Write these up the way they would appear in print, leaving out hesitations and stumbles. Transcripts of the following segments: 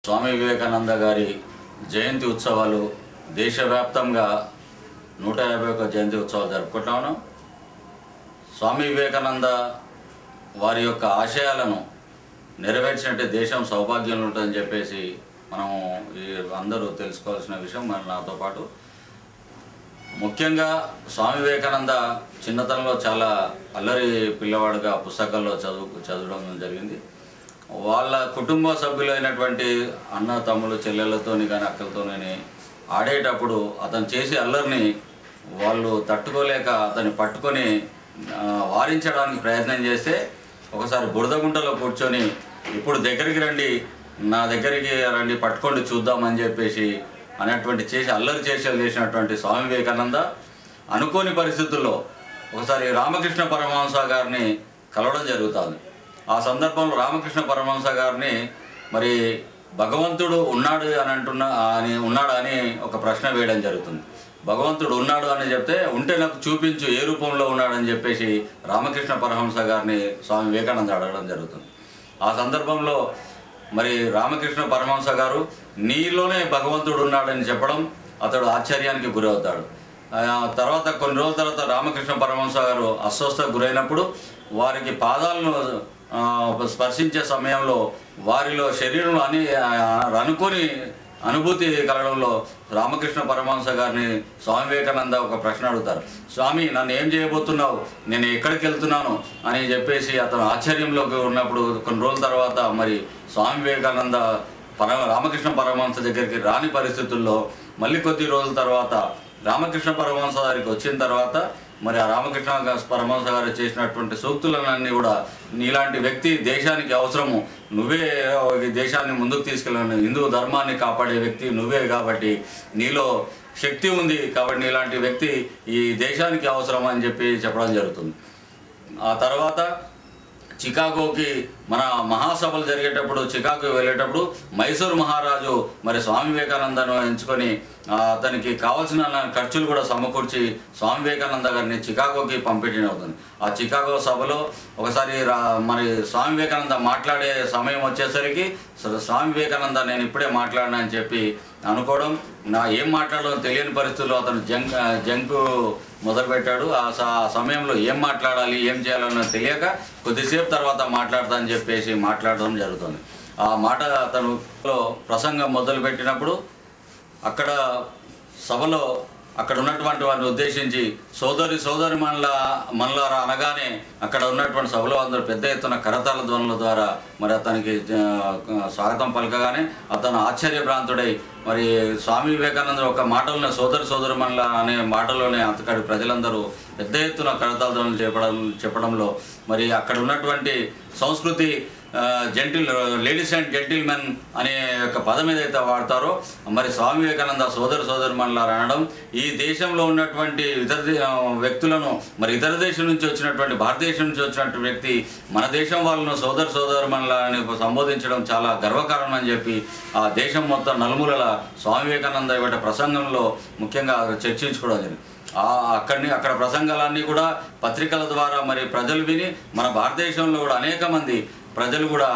స్వామి వివేకానంద గారి జయంతి ఉత్సవాలు దేశవ్యాప్తంగా 151 జయంతి ఉత్సవాలు జరుపుకుంటా ఉన్నాం. స్వామి వివేకానంద వారి యొక్క ఆశయాలను నెరవేర్చినట్టే దేశం సౌభాగ్యంలో ఉంటుందని చెప్పేసి మనం అందరూ తెలుసుకోవాల్సిన విషయం. మరి నాతో పాటు ముఖ్యంగా స్వామి వివేకానంద చిన్నతనంలో చాలా అల్లరి పిల్లవాడుగా పుస్తకాల్లో చదవడం జరిగింది. వాళ్ళ కుటుంబ సభ్యులైనటువంటి అన్న తమ్ముడు చెల్లెళ్ళతోని కానీ అక్కలతోని ఆడేటప్పుడు అతను చేసే అల్లరిని వాళ్ళు తట్టుకోలేక అతన్ని పట్టుకొని వారించడానికి ప్రయత్నం చేస్తే ఒకసారి బురదగుంటలో కూర్చొని ఇప్పుడు దగ్గరికి రండి, నా దగ్గరికి రండి, పట్టుకోండి చూద్దామని చెప్పేసి అనేటువంటి అల్లరి చేసినటువంటి స్వామి వివేకానంద అనుకోని పరిస్థితుల్లో ఒకసారి రామకృష్ణ పరమహంస గారిని కలవడం జరుగుతుంది. ఆ సందర్భంలో రామకృష్ణ పరమహంస గారిని మరి భగవంతుడు ఉన్నాడు అని ఒక ప్రశ్న వేయడం జరుగుతుంది. భగవంతుడు ఉన్నాడు అని చెప్తే ఉంటే నాకు చూపించు, ఏ రూపంలో ఉన్నాడని చెప్పేసి రామకృష్ణ పరమహంస గారిని స్వామి వివేకానంద అడగడం జరుగుతుంది. ఆ సందర్భంలో మరి రామకృష్ణ పరమహంస గారు నీలోనే భగవంతుడు ఉన్నాడని చెప్పడం అతడు ఆశ్చర్యానికి గురవుతాడు. తర్వాత కొన్ని రోజుల తర్వాత రామకృష్ణ పరమహంస గారు అస్వస్థకు గురైనప్పుడు వారికి పాదాలను స్పర్శించే సమయంలో వారిలో శరీరంలో అనుకోని అనుభూతి కలగడంలో రామకృష్ణ పరమహంస గారిని స్వామి వివేకానంద ఒక ప్రశ్న అడుగుతారు. స్వామి, నన్ను ఏం చేయబోతున్నావు, నేను ఎక్కడికి వెళ్తున్నాను అని చెప్పేసి అతను ఆశ్చర్యంలోకి ఉన్నప్పుడు కొన్ని రోజుల తర్వాత మరి స్వామి వివేకానంద రామకృష్ణ పరమహంస దగ్గరికి రాని పరిస్థితుల్లో మళ్ళీ కొద్ది రోజుల తర్వాత రామకృష్ణ పరమహంస గారికి వచ్చిన తర్వాత మరి ఆ రామకృష్ణ పరమహంస గారు చేసినటువంటి సూక్తులన్నీ కూడా, నీలాంటి వ్యక్తి దేశానికి అవసరము, నువ్వే దేశాన్ని ముందుకు తీసుకెళ్ళాను, హిందూ ధర్మాన్ని కాపాడే వ్యక్తి నువ్వే, కాబట్టి నీలో శక్తి ఉంది, కాబట్టి నీలాంటి వ్యక్తి ఈ దేశానికి అవసరం అని చెప్పడం జరుగుతుంది. ఆ తర్వాత చికాగోకి మన మహాసభలు జరిగేటప్పుడు చికాగో వెళ్ళేటప్పుడు మైసూరు మహారాజు మరి స్వామి వివేకానందను ఎంచుకొని అతనికి కావాల్సిన ఖర్చులు కూడా సమకూర్చి స్వామి వివేకానంద గారిని చికాగోకి పంపించడం అవుతుంది. ఆ చికాగో సభలో ఒకసారి మరి స్వామి వివేకానంద మాట్లాడే సమయం వచ్చేసరికి స్వామి వివేకానంద నేను ఇప్పుడే మాట్లాడినా అని చెప్పి అనుకోవడం, ఏం మాట్లాడాలో తెలియని పరిస్థితుల్లో అతను జంకు మొదలుపెట్టాడు. ఆ సమయంలో ఏం మాట్లాడాలి, ఏం చేయాలన్న తెలియక కొద్దిసేపు తర్వాత మాట్లాడతా అని చెప్పేసి మాట్లాడడం జరుగుతుంది. ఆ మాట అతను ప్రసంగం మొదలుపెట్టినప్పుడు అక్కడ సభలో అక్కడ ఉన్నటువంటి వారిని ఉద్దేశించి సోదరి మనలారా అనగానే అక్కడ ఉన్నటువంటి సభలో అందరూ పెద్ద ఎత్తున కరతాళ ధ్వనుల ద్వారా మరి అతనికి స్వాగతం పలకగానే అతను ఆశ్చర్యభ్రాంతుడై మరి స్వామి వివేకానంద ఒక మాటలోనే సోదరి మనల అనే మాటలోనే అతడి ప్రజలందరూ పెద్ద ఎత్తున కరతాళ ధ్వనులు చెప్పడంలో మరి అక్కడ ఉన్నటువంటి సంస్కృతి లేడీస్ అండ్ జెంటిల్మెన్ అనే యొక్క పదం ఏదైతే వాడతారో మరి స్వామి వివేకానంద సోదరి మనలారా అనడం ఈ దేశంలో ఉన్నటువంటి ఇతర వ్యక్తులను మరి ఇతర దేశం నుంచి వచ్చినటువంటి భారతదేశం నుంచి వచ్చినటువంటి వ్యక్తి మన దేశం వాళ్ళను సోదరి మనలాని సంబోధించడం చాలా గర్వకారణం అని చెప్పి ఆ దేశం మొత్తం నలుమూలల స్వామి వివేకానంద ఇవాటి ప్రసంగంలో ముఖ్యంగా చర్చించుకోవడం జరిగింది. అక్కడ ప్రసంగాలన్నీ కూడా పత్రికల ద్వారా మరి ప్రజలు విని మన భారతదేశంలో కూడా అనేక మంది ప్రజలు కూడా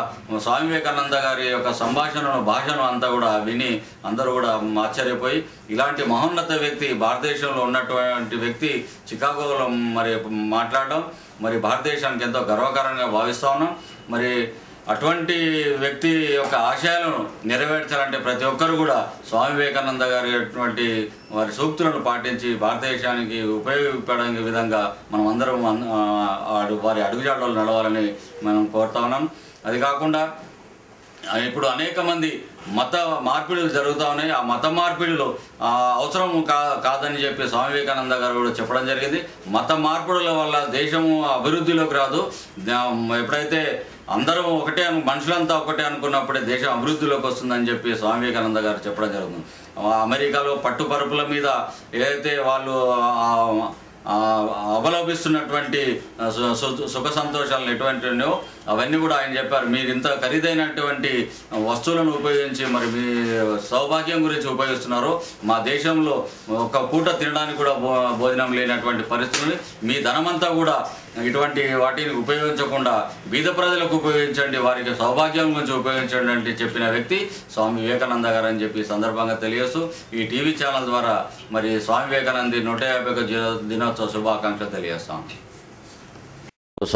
స్వామి వివేకానంద గారి యొక్క భాషను అంతా కూడా విని అందరూ కూడా ఆశ్చర్యపోయి ఇలాంటి మహోన్నత వ్యక్తి భారతదేశంలో ఉన్నటువంటి వ్యక్తి చికాగోలో మరి మాట్లాడడం మరి భారతదేశానికి ఎంతో గర్వకారంగా భావిస్తూ ఉన్నాం. మరి అటువంటి వ్యక్తి యొక్క ఆశయాలను నెరవేర్చాలంటే ప్రతి ఒక్కరు కూడా స్వామి వివేకానంద గారి అటువంటి వారి సూక్తులను పాటించి భారతదేశానికి ఉపయోగపడే విధంగా మనం అందరం వారి అడుగుజాడలు నడవాలని మనం కోరుతా ఉన్నాం. అది కాకుండా ఇప్పుడు అనేక మంది మత మార్పిడులు జరుగుతూ ఉన్నాయి. ఆ మత మార్పిడులు అవసరం కాదని చెప్పి స్వామి వివేకానంద గారు కూడా చెప్పడం జరిగింది. మత మార్పిడుల వల్ల దేశము అభివృద్ధిలోకి రాదు. ఎప్పుడైతే అందరం ఒకటే మనుషులంతా ఒకటే అనుకున్నప్పుడే దేశం అభివృద్ధిలోకి వస్తుందని చెప్పి స్వామి వివేకానంద గారు చెప్పడం జరుగుతుంది. అమెరికాలో పట్టుపరుపుల మీద ఏదైతే వాళ్ళు అవలంబిస్తున్నటువంటి సుఖ సంతోషాలను ఎటువంటివో అవన్నీ కూడా ఆయన చెప్పారు. మీరు ఇంత ఖరీదైనటువంటి వస్తువులను ఉపయోగించి మరి మీ సౌభాగ్యం గురించి ఉపయోగిస్తున్నారు. మా దేశంలో ఒక పూట తినడానికి కూడా భోజనం లేనటువంటి పరిస్థితులు, మీ ధనమంతా కూడా ఇటువంటి వాటిని ఉపయోగించకుండా బీద ప్రజలకు ఉపయోగించండి, వారికి సౌభాగ్యం గురించి ఉపయోగించండి అంటే చెప్పిన వ్యక్తి స్వామి వివేకానంద గారు అని చెప్పి సందర్భంగా తెలియజేస్తూ ఈ టీవీ ఛానల్ ద్వారా మరి స్వామి వివేకానంద 151 దినోత్సవ శుభాకాంక్షలు తెలియజేస్తాం. స్వామి